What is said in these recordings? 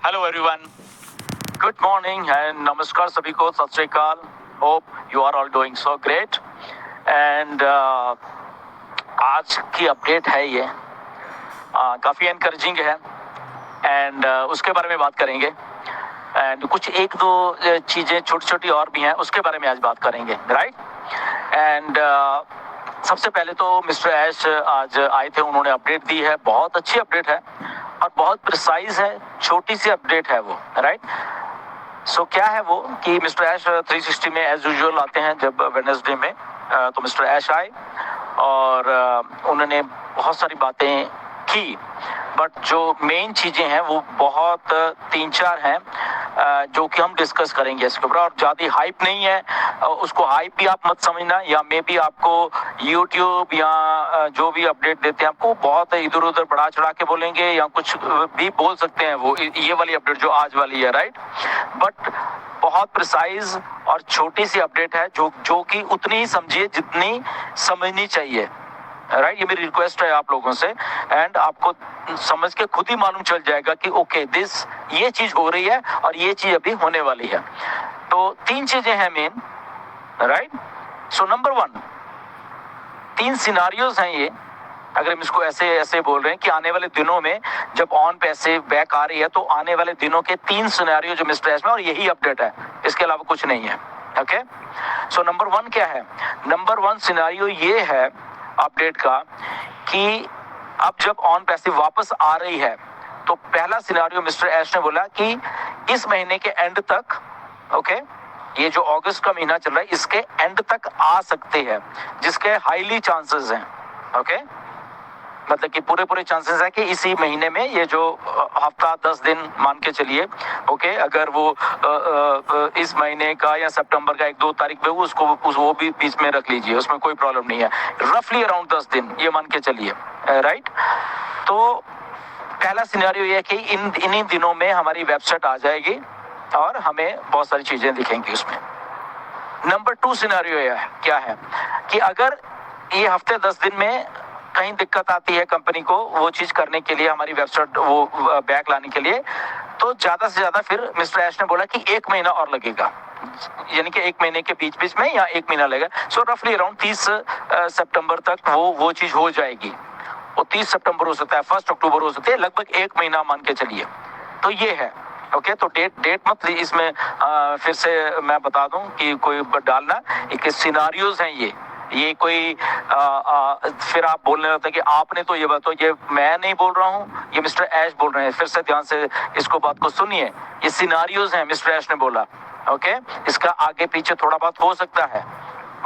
Hello everyone, good morning and नमस्कार सभी को, Sat Sri Akal. Hope you are all doing so great. And आज की अपडेट है ये काफ़ी एनकरेजिंग है एंड उसके बारे में बात करेंगे। एंड कुछ एक दो चीज़ें छोटी छोटी और भी हैं, उसके बारे में आज बात करेंगे, राइट। एंड सबसे पहले तो मिस्टर ऐश आज आए थे, उन्होंने अपडेट दी है, बहुत अच्छी अपडेट है और बहुत प्रिसाइज है, छोटी सी अपडेट है वो, राइट। सो क्या है वो कि मिस्टर ऐश 360 में एज यूजुअल आते हैं जब वेडनेसडे में। तो मिस्टर ऐश आए और उन्होंने बहुत सारी बातें की, बट जो मेन चीज़ें हैं वो बहुत 3-4 हैं जो कि हम डिस्कस करेंगे इसके ऊपर। और ज़्यादा हाइप नहीं है, उसको हाइप भी आप मत समझना, या मे बी आपको यूट्यूब या जो भी अपडेट देते हैं आपको बहुत इधर उधर बढ़ा चढ़ा के बोलेंगे या कुछ भी बोल सकते हैं वो, ये वाली अपडेट जो आज वाली है, राइट। बट बहुत प्रिसाइज और छोटी सी अपडेट है जो कि उतनी ही समझिए जितनी समझनी चाहिए, राइट। ये मेरी रिक्वेस्ट है आप लोगों से। एंड आपको समझ के खुद ही मालूम चल जाएगा कि ओके दिस ये चीज हो रही है और ये चीज अभी होने वाली है। तो 3 चीजें हैं main, right. So number 1, 3 scenarios हैं ये। अगर हम इसको ऐसे ऐसे बोल रहे हैं कि आने वाले दिनों में जब ऑन पैसे बैक आ रही है तो आने वाले दिनों के 3 सिनेरियो जो मिस्टर एस में, और यही अपडेट है, इसके अलावा कुछ नहीं है। ओके, सो नंबर 1 क्या है? नंबर 1 सिनेरियो ये है अपडेट का कि अब जब ऑन पैसे वापस आ रही है तो पहला सिनेरियो मिस्टर एस ने बोला कि इस महीने के एंड तक, ओके, ये जो अगस्त का महीना चल रहा है इसके एंड तक आ सकते हैं, जिसके हाईली चांसेस हैं। ओके, मतलब कि पूरे चांसेस है कि इसी महीने में ये जो हफ्ता 10 दिन मान के चलिए, ओके, अगर वो इस महीने का या सितंबर का 1-2 तारीख पे वो भी बीच में रख लीजिए, उसमें कोई प्रॉब्लम नहीं है। रफली अराउंड 10 दिन ये मान के चलिए, राइट। तो पहला सिनेरियो ये है कि इन्हीं दिनों में हमारी वेबसाइट आ जाएगी और हमें बहुत सारी चीजें दिखेंगी उसमें। नंबर 2 सिनेरियो यह क्या है कि अगर ये हफ्ते 10 दिन में कहीं दिक्कत आती है कंपनी को वो चीज करने के लिए, हमारी वेबसाइट वो बैक लाने के लिए, तो ज्यादा से ज्यादा फिर मिस्टर ऐश ने बोला कि 1 महीना और लगेगा, यानी कि 1 महीने के बीच बीच में या 1 महीना लगेगा। सो रफली अराउंड 30 सितंबर तक वो चीज हो जाएगी। वो 30 सितंबर हो सकता है, 1 अक्टूबर हो सकती है, लगभग 1 महीना मान के चलिए। तो ये है, ओके। तो डेट मत इसमें फिर से मैं बता दूं कि कोई डालना, एक सिनारियोज हैं ये कोई फिर आप बोलने लगता है कि आपने तो ये बात, तो ये मैं नहीं बोल रहा हूँ, ये मिस्टर ऐश बोल रहे हैं। फिर से ध्यान से इसको बात को सुनिए, ये सिनारियोज हैं, मिस्टर ऐश ने बोला, ओके। इसका आगे पीछे थोड़ा बहुत हो सकता है,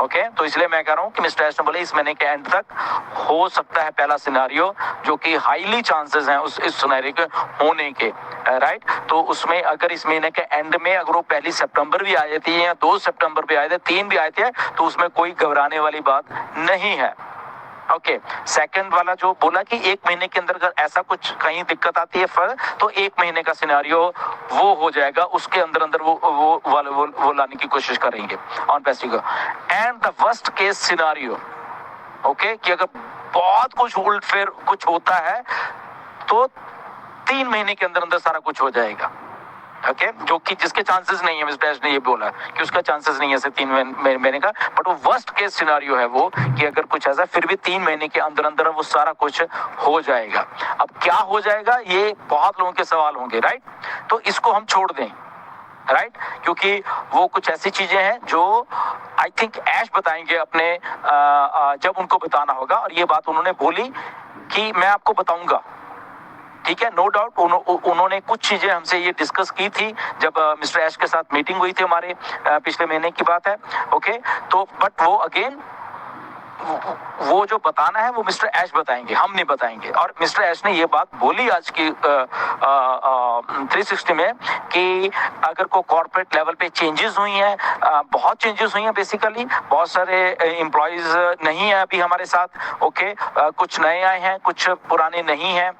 ओके। तो इसलिए मैं कह रहा हूं कि मिस्टर एस ने बोले इस महीने के एंड तक हो सकता है पहला सिनेरियो, जो कि हाईली चांसेस हैं इस सिनेरियो के होने के, राइट। तो उसमें अगर इस महीने के एंड में अगर वो 1 सितंबर भी आ जाती है या 2 सितंबर भी आए थे, 3 भी आए थे, तो उसमें कोई घबराने वाली बात नहीं है, ओके। सेकंड वाला जो बोला कि 1 महीने के अंदर अगर ऐसा कुछ कहीं दिक्कत आती है तो 1 महीने का सिनेरियो वो हो जाएगा, उसके अंदर अंदर वो लाने की कोशिश करेंगे ऑन पैसे को। And the worst case scenario, okay, कि अगर बहुत कुछ उल्ट फेर कुछ होता है तो 3 महीने के अंदर अंदर सारा कुछ हो जाएगा, ओके। जो कि जिसके चांसेस नहीं है, मिस्टर एस ने ये बोला कि उसका चांसेस नहीं है ऐसे 3 महीने का, बट वो वर्स्ट केस सिनेरियो है वो कि अगर कुछ ऐसा फिर भी 3 महीने के अंदर अंदर वो सारा कुछ हो जाएगा। अब क्या हो जाएगा, ये बहुत लोगों के सवाल होंगे, राइट। तो इसको हम छोड़ दें, राइट, क्योंकि वो कुछ ऐसी चीजें हैं जो आई थिंक ऐश बताएंगे अपने जब उनको बताना होगा। और ये बात उन्होंने बोली कि मैं आपको बताऊंगा, ठीक है, नो डाउट। उन्होंने कुछ चीजें हमसे ये डिस्कस की थी जब मिस्टर ऐश के साथ मीटिंग हुई थी हमारे, पिछले महीने की बात है, ओके। तो बट वो अगेन वो जो बताना है वो मिस्टर ऐश बताएंगे, हम नहीं बताएंगे। और मिस्टर ऐश ने ये बात बोली आज की 360 में कि अगर को कॉर्पोरेट लेवल पे चेंजेस हुई हैं, बहुत चेंजेस हुई हैं, बेसिकली बहुत सारे एम्प्लॉइज नहीं है अभी हमारे साथ, ओके। कुछ नए आए हैं, कुछ पुराने नहीं हैं,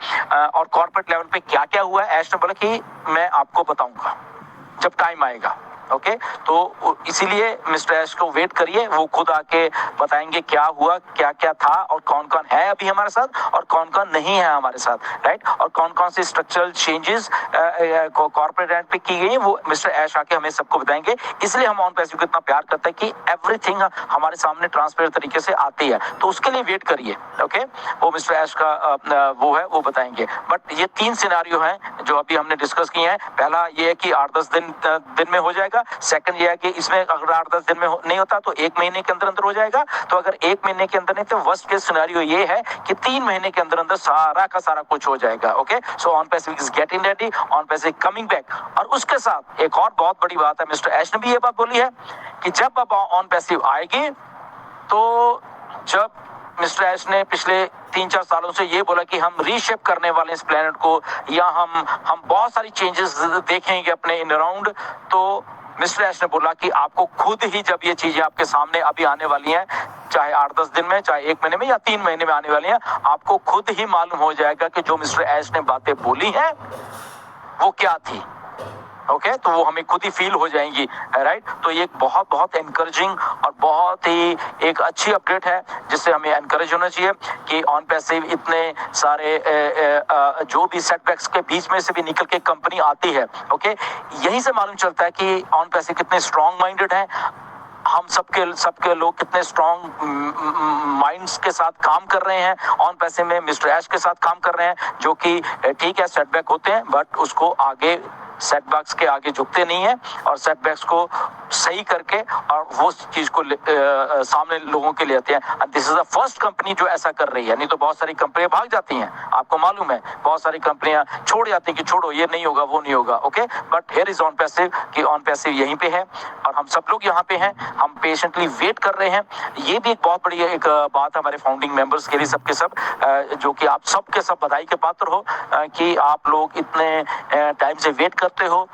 और कॉर्पोरेट लेवल पे क्या क्या हुआ है, ऐश ने बोला कि मैं आपको बताऊंगा जब टाइम आएगा, ओके, तो इसीलिए मिस्टर ऐश को वेट करिए, वो खुद आके बताएंगे क्या हुआ, क्या क्या था, और कौन कौन है अभी हमारे साथ और कौन कौन नहीं है हमारे साथ, राइट, और कौन कौन से स्ट्रक्चरल चेंजेस कॉर्पोरेट एंड पे की गई है, वो मिस्टर ऐश आके हमें सबको बताएंगे। इसलिए हम ऑन पैसिव को इतना प्यार करते हैं कि एवरीथिंग हमारे सामने ट्रांसपेरेंट तरीके से आती है, तो उसके लिए वेट करिए। ओके, वो मिस्टर ऐश का वो है, वो बताएंगे। बट ये 3 सिनारियो हैं जो अभी हमने डिस्कस किए हैं। पहला ये है कि 8-10 दिन में हो जाएगा। सेकंड ये है कि इसमें अगर 8-10 दिन में नहीं होता तो 1 महीने के अंदर अंदर हो जाएगा। तो अगर 1 महीने के अंदर नहीं तो वर्स्ट केस सिनेरियो ये है कि 3 महीने के अंदर अंदर सारा का सारा कुछ हो जाएगा। Okay, so on passive is getting ready, on passive coming back. और उसके साथ एक और बहुत बड़ी बात है, मिस्टर ऐश ने भी ये बात बोली है कि जब अब ऑन पैसिव आएगी, तो जब मिस्टर ऐश ने पिछले 3-4 सालों से ये बोला कि हम रीशेप करने वाले इस प्लेनेट को, या हम बहुत सारी चेंजेस देखेंगे अपने इन अराउंड, तो मिस्टर ऐश ने बोला कि आपको खुद ही जब ये चीजें आपके सामने अभी आने वाली हैं, चाहे 8-10 दिन में, चाहे 1 महीने में या 3 महीने में आने वाली हैं, आपको खुद ही मालूम हो जाएगा कि जो मिस्टर ऐश ने बातें बोली हैं वो क्या थी। ओके, तो वो हमें खुद ही फील हो जाएंगी, राइट। तो ये एक बहुत बहुत एनकरेजिंग और बहुत ही एक अच्छी अपडेट है, जिससे हमें एनकरेज होना चाहिए कि ऑन पैसिव इतने सारे जो भी सेटबैक्स के बीच में से भी निकल के कंपनी आती है। ओके, यहीं से मालूम चलता है कि ऑन पैसिव कितने स्ट्रॉन्ग माइंडेड है, हम सबके लोग कितने स्ट्रॉन्ग माइंड्स के साथ काम कर रहे हैं। ऑन पैसे में मिस्टर ऐश के साथ काम कर रहे हैं, जो कि ठीक है सेटबैक होते हैं, बट उसको आगे सेटबैक्स के आगे झुकते नहीं है, और सेटबैक्स को सही करके और वो चीज को सामने लोगों के लिए आते हैं। This is the first company जो ऐसा कर रही है, नहीं तो बहुत सारी कंपनियां भाग जाती हैं, आपको मालूम है, बहुत सारी कंपनियां छोड़ जाती हैं कि छोड़ो ये नहीं होगा वो नहीं होगा। Okay, but here is on passive कि ऑन पैसिव यहीं पे है और हम सब लोग यहाँ पे हैं, हम पेशेंटली वेट कर रहे हैं। ये भी एक बहुत बड़ी एक बात है हमारे फाउंडिंग मेंबर्स के लिए, सबके सब जो कि आप सबके सब बधाई के पात्र हो कि आप लोग इतने टाइम से वेट करते हो,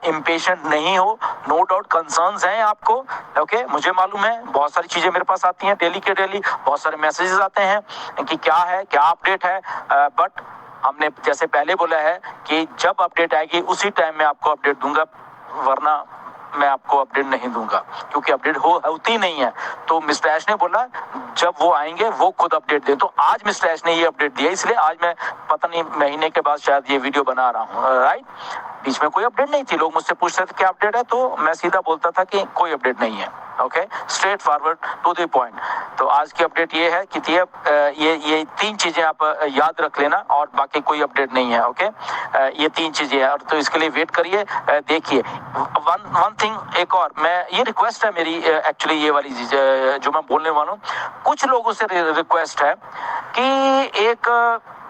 इम्पेशेंट नहीं हो। नो डाउट कंसर्न्स हैं आपको। ओके, मुझे मालूम है, बहुत सारी चीजें मेरे पास आती हैं डेली के डेली, बहुत सारे मैसेजेस आते हैं कि क्या है, क्या अपडेट है, बट हमने जैसे पहले बोला है कि जब अपडेट आएगी उसी टाइम में आपको अपडेट दूंगा, वरना मैं आपको अपडेट नहीं दूंगा, क्योंकि अपडेट होती नहीं है। तो मिस्टर ऐश ने बोला जब वो आएंगे वो खुद अपडेट दे, तो आज मिस्टर ऐश ने ये अपडेट दिया, इसलिए आज मैं पता नहीं महीने के बाद शायद ये वीडियो बना रहा हूँ, राइट। बीच में कोई अपडेट नहीं थी, लोग मुझसे पूछते थे क्या अपडेट है, तो मैं सीधा बोलता था कि कोई अपडेट नहीं है। Okay, straight forward to the point. तो आज की अपडेट ये है कि ये 3 चीजें आप याद रख लेना, और बाकी कोई अपडेट नहीं है। ओके, ये 3 चीजें हैं, और तो इसके लिए वेट करिए। देखिए वन थिंग एक और, मैं ये रिक्वेस्ट है मेरी, एक्चुअली ये वाली चीज जो मैं बोलने वाला हूँ, कुछ लोगों से रिक्वेस्ट है कि एक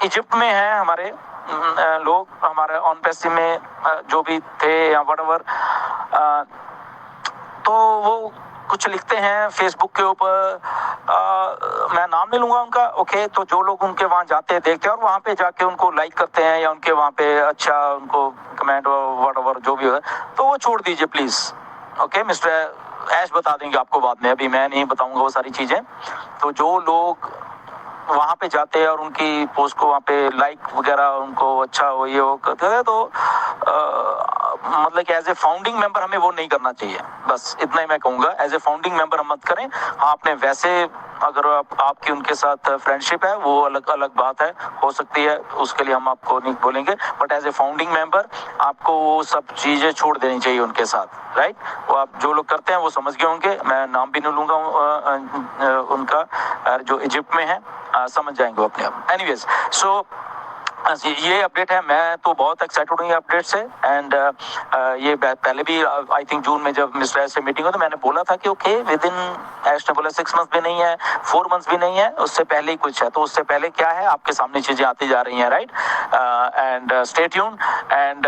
इजिप्ट में है हमारे लोग, हमारे ऑन पैसिव में जो भी थे या व्हाटएवर, तो वो कुछ लिखते हैं फेसबुक के ऊपर, मैं नाम नहीं लूंगा उनका। ओके, तो जो लोग उनके वहां जाते हैं, देखते हैं और वहां पे जाके उनको लाइक करते हैं, या उनके वहां पे अच्छा उनको कमेंट व्हाटएवर जो भी है, तो वो छोड़ दीजिए प्लीज। ओके, मिस्टर ऐश बता देंगे आपको बाद में, अभी मैं नहीं बताऊंगा वो सारी चीजें। तो जो लोग वहां पे जाते हैं और उनकी पोस्ट को वहां पे लाइक वगैरह उनको अच्छा हो ये वो करते हैं, तो मतलब कि एज ए फाउंडिंग मेंबर हमें वो नहीं करना चाहिए, बस इतना ही मैं कहूंगा। एज ए फाउंडिंग मेंबर हम मत करें। हाँ, आपने वैसे अगर आपकी उनके साथ फ्रेंडशिप है वो अलग अलग बात है, हो सकती है, उसके लिए हम आपको नहीं बोलेंगे, but as a founding member आपको वो सब चीजें छोड़ देनी चाहिए उनके साथ, राइट। वो आप जो लोग करते हैं वो समझ गए होंगे, मैं नाम भी नहीं लूंगा उनका, जो इजिप्ट में है, समझ जाएंगे वो अपने आप। एनीवेज, सो ये अपडेट है, मैं तो बहुत एक्साइटेड हूँ ये अपडेट से। एंड ये पहले भी आई थिंक जून में जब मिस्टर ऐश से मीटिंग हुई तो मैंने बोला था कि ओके विद इन, ऐश ने बोला 6 मंथ भी नहीं है, 4 मंथ्स भी नहीं है, उससे पहले ही कुछ है। तो उससे पहले क्या है, आपके सामने चीजें आती जा रही हैं, right. And stay tuned, and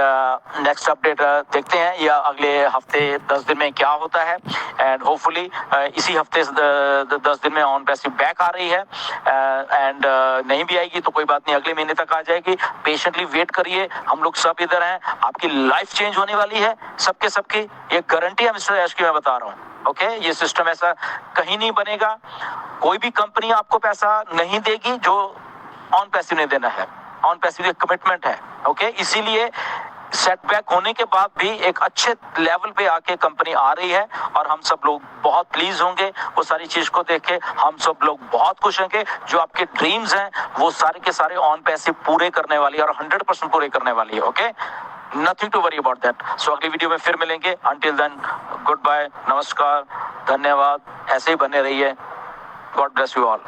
next update देखते हैं या अगले हफ्ते 10 दिन में क्या होता है। एंड होपफुली इसी हफ्ते 10 दिन में ऑन पैसिव बैक आ रही है, एंड नहीं भी आएगी तो कोई बात नहीं, अगले महीने तक आ जाएगी। पेशेंटली वेट करिए, हम लोग सब इधर हैं, आपकी लाइफ चेंज होने वाली है सबके सबकी, ये गारंटी है मिस्टर ऐश की, मैं बता रहा हूँ। ओके, ये सिस्टम ऐसा कहीं नहीं बनेगा, कोई भी कंपनी आपको पैसा नहीं देगी जो ऑन पैसिव ने देना है। ऑन पैसिव एक कमिटमेंट है। ओके, इसीलिए सेटबैक होने के बाद भी एक अच्छे लेवल पे आके कंपनी आ रही है और हम सब लोग बहुत प्लीज होंगे वो सारी चीज को देख के। हम सब लोग बहुत खुश होंगे। जो आपके ड्रीम्स हैं वो सारे के सारे ऑन पैसे पूरे करने वाली है और 100% पूरे करने वाली है। Okay, nothing to worry about that. So अगली वीडियो में फिर मिलेंगे। अंटिल देन, गुड बाय, नमस्कार, धन्यवाद। ऐसे ही बने रहिए। God bless you all.